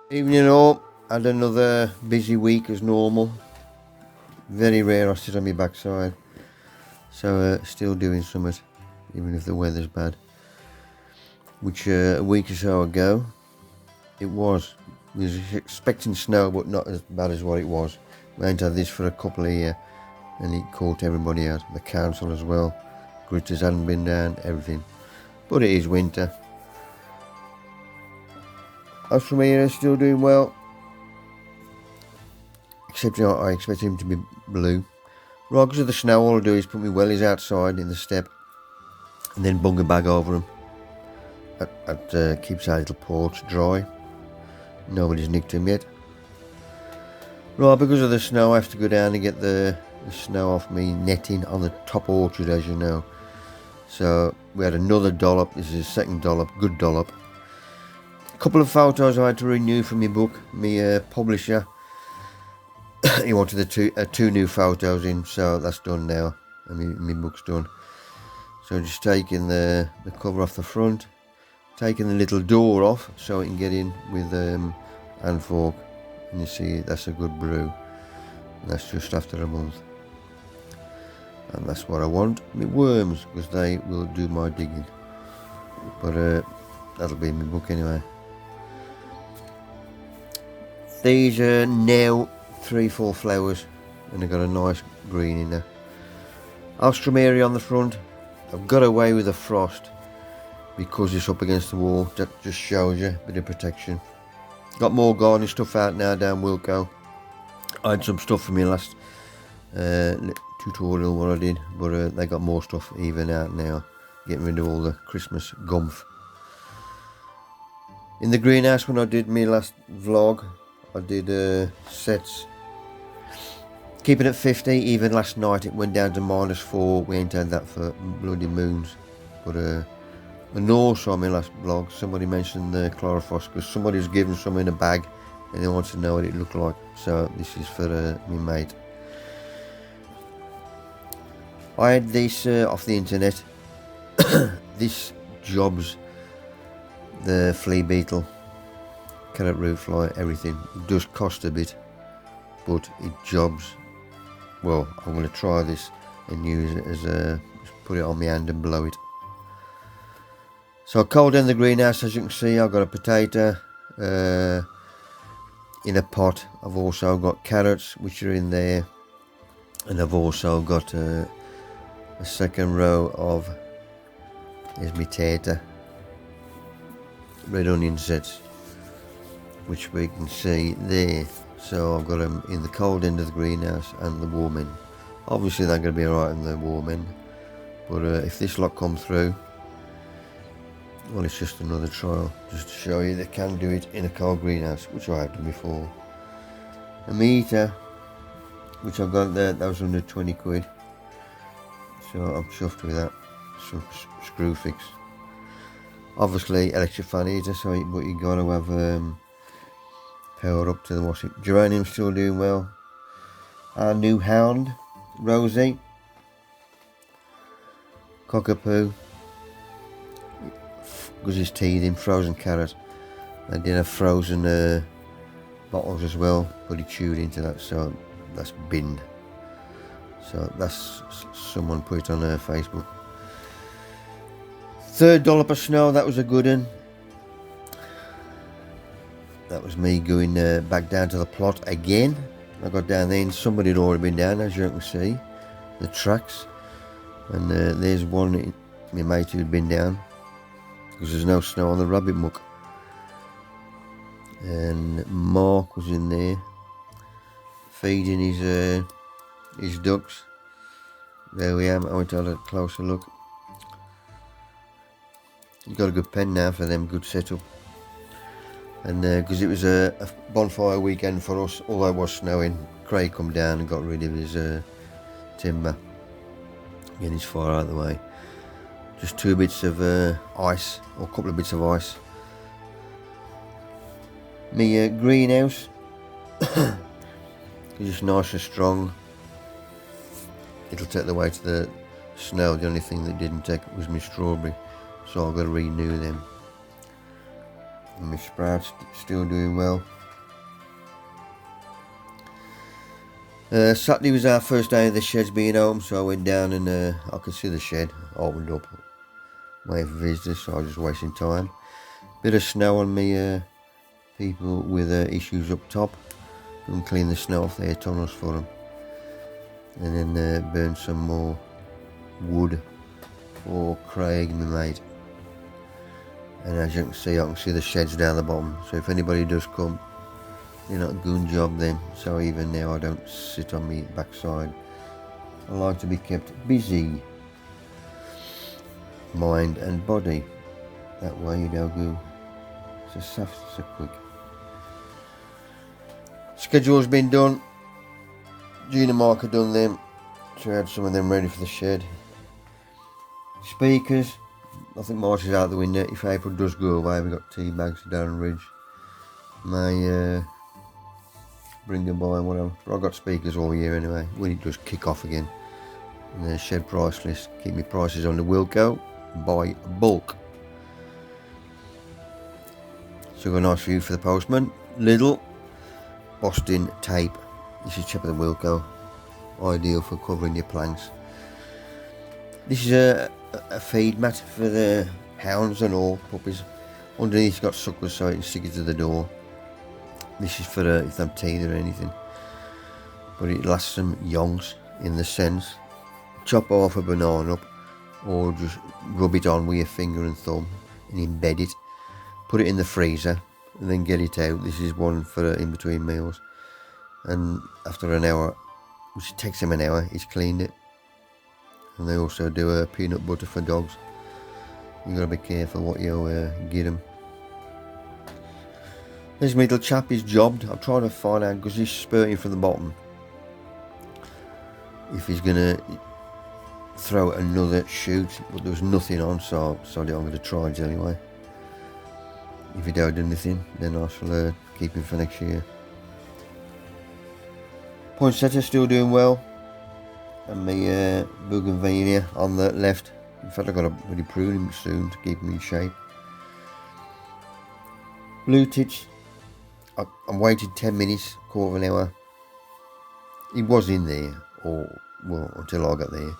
Evening all. Had another busy week as normal. Very rare I sit on my backside. So still doing something, even if the weather's bad. Which a week or so ago, it was. We was expecting snow, but not as bad as what it was. We ain't had this for a couple of years, and it caught everybody out. The council as well. Gritters hadn't been down, everything. But it is winter. Us from here still doing well. Except I expect him to be blue. Right, because of the snow, all I do is put my wellies outside in the step and then bung a bag over them. That keeps our little porch dry. Nobody's nicked them yet. Right, because of the snow, I have to go down and get the snow off me netting on the top orchard, as you know. So we had another dollop. This is a second dollop, good dollop. A couple of photos I had to renew from my book. My publisher, he wanted the two new photos in, so that's done now, and my book's done. So just taking the cover off the front, taking the little door off so it can get in with hand fork, and you see that's a good brew. And that's just after a month, and that's what I want. My worms, because they will do my digging, but that'll be in my book anyway. These are now 3-4 flowers, and they've got a nice green in there. Alstroemeria on the front. I've got away with the frost because it's up against the wall. That just shows you a bit of protection. Got more gardening stuff out now down Wilco. I had some stuff for me last tutorial what I did, but they got more stuff even out now, getting rid of all the Christmas gumph. In the greenhouse, when I did my last vlog, I did sets, keeping it 50. Even last night it went down to -4. We ain't had that for bloody moons. But I know saw my last vlog, somebody mentioned the chlorophos, because somebody was given some in a bag and they wanted to know what it looked like. So this is for my mate. I had this off the internet. This jobs the flea beetle, carrot root fly, everything. It does cost a bit, but it jobs. Well, I'm going to try this and use it as just put it on my hand and blow it. So I cold in the greenhouse, as you can see. I've got a potato in a pot. I've also got carrots which are in there, and I've also got a second row of, here's my tater, red onion sets, which we can see there. So I've got them in the cold end of the greenhouse and the warm end. Obviously they're going to be alright in the warm end, but if this lot come through, well, it's just another trial, just to show you they can do it in a cold greenhouse, which I have done before. A meter, which I've got there, that was under 20 quid, so I'm chuffed with that. Some screw fix. Obviously electric fan heater, but you got to have power up to the washing. Geranium's still doing well. Our new hound, Rosie, cockapoo, because he's teething, frozen carrot. I did have frozen bottles as well, but he chewed into that, so that's binned. So that's, someone put it on Facebook. Third dollop of snow, that was a good one. That was me going back down to the plot again. I got down there and somebody had already been down, as you can see, the tracks. And there's one, my mate who'd been down, because there's no snow on the rabbit muck. And Mark was in there feeding his ducks. There we are. I went to have a closer look. You've got a good pen now for them, good setup. And because it was a bonfire weekend for us, although it was snowing, Craig come down and got rid of his timber, getting his fire out of the way. Just 2 bits of ice, or a couple of bits of ice. My greenhouse is just nice and strong. It'll take the weight of the snow. The only thing that didn't take was my strawberry, so I've got to renew them. And my sprouts still doing well. Saturday was our first day of the sheds being open, so I went down and I could see the shed opened up, waiting for visitors, so I was just wasting time. Bit of snow on me, people with issues up top, and clean the snow off their tunnels for them. And then burn some more wood for Craig, my mate. And as you can see the sheds down the bottom, so if anybody does come, you're not a good job then. So even now I don't sit on my backside. I like to be kept busy, mind and body. That way you don't go so soft, so quick. Schedule's been done. Gina and Mark have done them, so I had some of them ready for the shed. Speakers, I think March is out the window. If April does go away, we've got tea bags down Ridge. May bring them by and whatever. But I've got speakers all year anyway, when it does kick off again. And the shed price list, keep my prices on the Wilco, by bulk. So got a nice view for the postman. Lidl, Boston tape. This is cheaper than Wilco. Ideal for covering your planks. This is a feed mat for the hounds and all puppies. Underneath it's got suckers so you can stick it to the door. This is for if they have teeth or anything. But it lasts them yonks in the sense. Chop off a banana up or just rub it on with your finger and thumb and embed it. Put it in the freezer and then get it out. This is one for in between meals. And after an hour, which takes them an hour, he's cleaned it. And they also do a peanut butter for dogs. You gotta be careful what you get them. This middle chap is jobbed. I'm trying to find out because he's spurting from the bottom. If he's gonna throw another shoot, but there was nothing on, so I'm gonna try it anyway. If he don't do anything, then I shall keep him for next year. Poinsettia still doing well, and my bougainvillea on the left. In fact, I've got to really prune him soon to keep him in shape. Blue tits, I waited 10 minutes, quarter of an hour. He was in there, until I got there.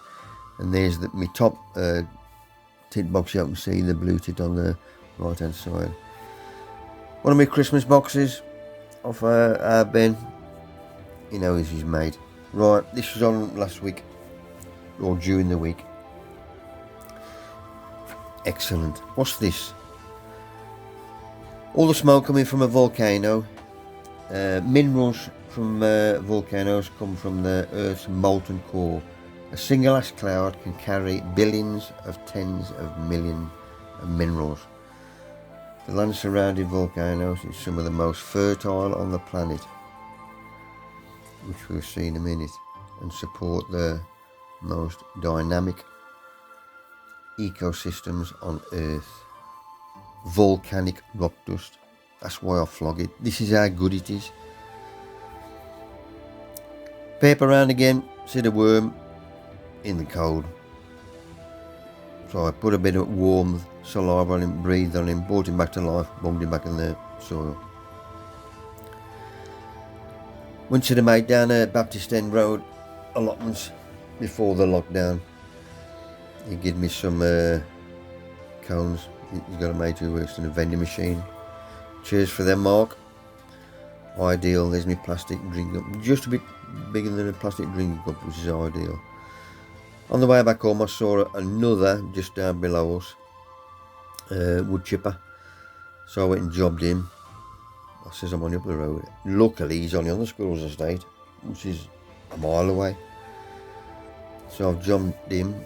And there's my top tit box. You can see the blue tit on the right hand side. One of my Christmas boxes off our Ben. You know, is his mate. Right, this was on last week, or during the week. Excellent. What's this? All the smoke coming from a volcano. Minerals from volcanoes come from the Earth's molten core. A single ash cloud can carry billions of tens of millions of minerals. The land surrounding volcanoes is some of the most fertile on the planet, which we'll see in a minute, and support the most dynamic ecosystems on Earth. Volcanic rock dust. That's why I flog it. This is how good it is. Paper round again, see the worm in the cold. So I put a bit of warm saliva on him, breathed on him, brought him back to life, bunged him back in the soil. Went to the mate down at Baptist End Road allotments before the lockdown. He gave me some cones. He's got a mate who works in a vending machine. Cheers for them, Mark. Ideal. There's my plastic drink cup. Just a bit bigger than a plastic drinking cup, which is ideal. On the way back home, I saw another just down below us, wood chipper. So I went and jobbed him. I says I'm only up the road. Luckily, he's only on the squirrels estate, which is a mile away. So I've jumped him,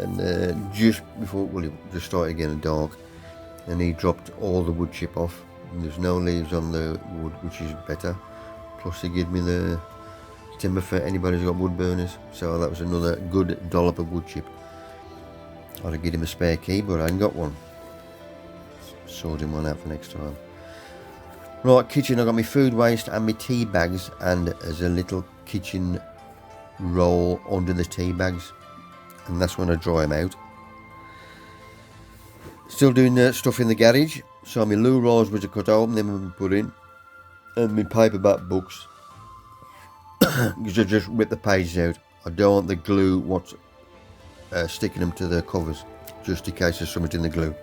and just before, well, it just started getting dark, and he dropped all the wood chip off. And there's no leaves on the wood, which is better. Plus, he gave me the timber for anybody who's got wood burners. So that was another good dollop of wood chip. I'd have given him a spare key, but I hadn't got one. Sorted one out for next time. Right, kitchen, I've got my food waste and my tea bags, and there's a little kitchen roll under the tea bags, and that's when I dry them out. Still doing stuff in the garage, so my loo rolls which are cut open, then we put in, and my paperback books. because I just rip the pages out. I don't want the glue what's sticking them to the covers, just in case there's something in the glue.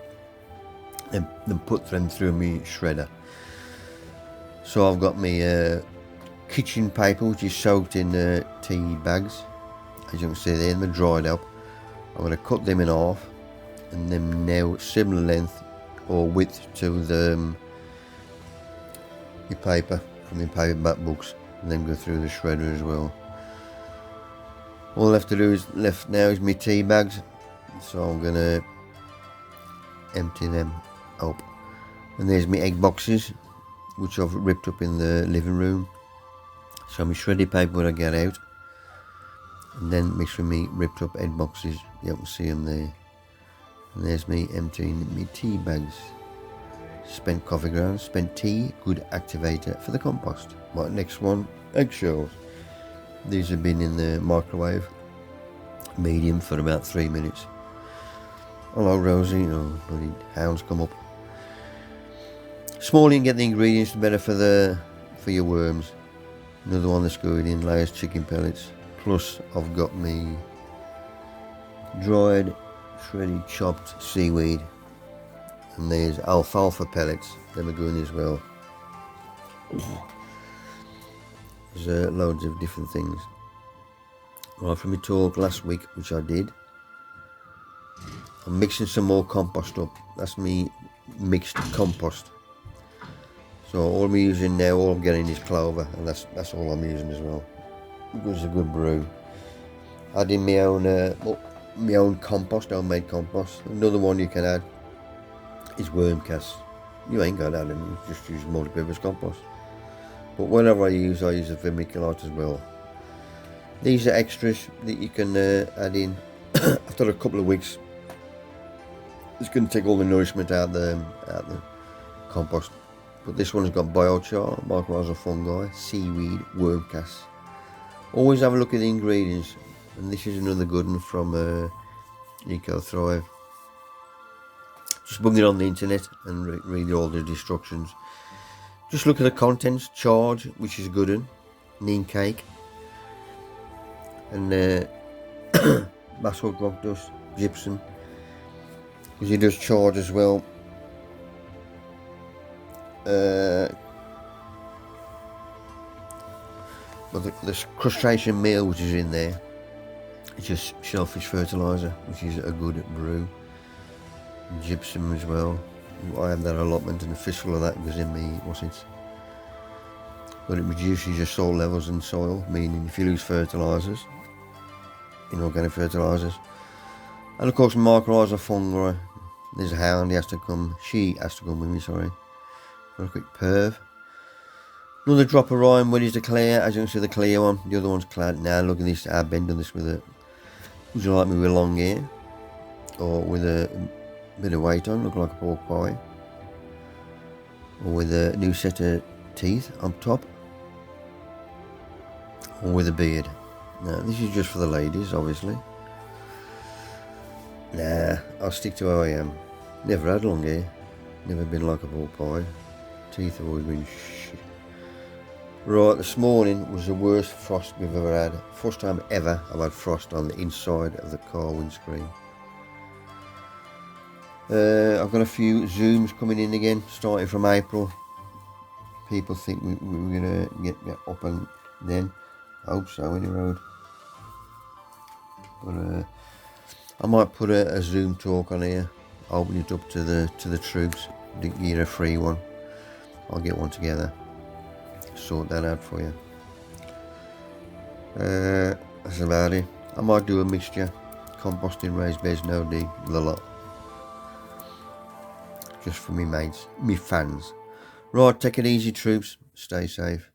Then put them through my shredder. So I've got my kitchen paper, which is soaked in tea bags. As you can see there, they're dried up. I'm going to cut them in half, and then now similar length or width to the paper from my paperback books, and then go through the shredder as well. All left to do is now is my tea bags, so I'm going to empty them up. And there's my egg boxes, which I've ripped up in the living room. So my shredded paper when I get out, and then mixed with me ripped up egg boxes. You can see them there. And there's me emptying my tea bags. Spent coffee grounds, spent tea, good activator for the compost. Right, next one, eggshells. These have been in the microwave, medium, for about 3 minutes. Hello Rosie, oh bloody hounds come up. Smaller you can get the ingredients, the better for your worms. Another one that's going in, layers chicken pellets. Plus I've got me dried, shredded, chopped seaweed. And there's alfalfa pellets, them are going as well. There's loads of different things. Right, from my talk last week, which I did, I'm mixing some more compost up. That's me mixed compost. So all I'm using now, all I'm getting is clover, and that's all I'm using as well. It was a good brew. Adding my own compost, homemade compost. Another one you can add is worm cast. You ain't got to add them, you just use multi-purpose compost. But whatever I use the vermiculite as well. These are extras that you can add in after a couple of weeks. It's going to take all the nourishment out of the compost. But this one's got biochar, mycorrhizal fungi, seaweed, worm cast. Always have a look at the ingredients. And this is another good one from Eco Thrive. Just bung it on the internet and read all the instructions. Just look at the contents. Charge, which is a good one. Neem cake. And basalt rock dust, gypsum. Because it does charge as well. But the crustacean meal which is in there, it's just shellfish fertilizer, which is a good brew. Gypsum as well. I have that allotment, and a fistful of that goes in me. But it reduces your salt levels in soil, meaning if you lose fertilizers, inorganic fertilizers. And of course, mycorrhizal fungi. There's a hound, she has to come with me, sorry, for a quick perv. Another drop of rime, ready to clear. As you can see, the clear one, the other one's clad. Now look at this, I've been doing this with it. Would you like me with long hair, or with a bit of weight on, look like a pork pie, or with a new set of teeth on top, or with a beard? Now this is just for the ladies, obviously. Nah, I'll stick to how I am. Never had long hair, never been like a pork pie. Teeth have always been shit. Right, this morning was the worst frost we've ever had. First time ever I've had frost on the inside of the car windscreen. I've got a few Zooms coming in again, starting from April. People think we're going to get up and then. I hope so, any road. But I might put a Zoom talk on here, open it up to the troops. Get a free one. I'll get one together. Sort that out for you. That's about it. I might do a mixture. Composting, raised beds, no dig, the lot. Just for me mates, me fans. Right, take it easy troops, stay safe.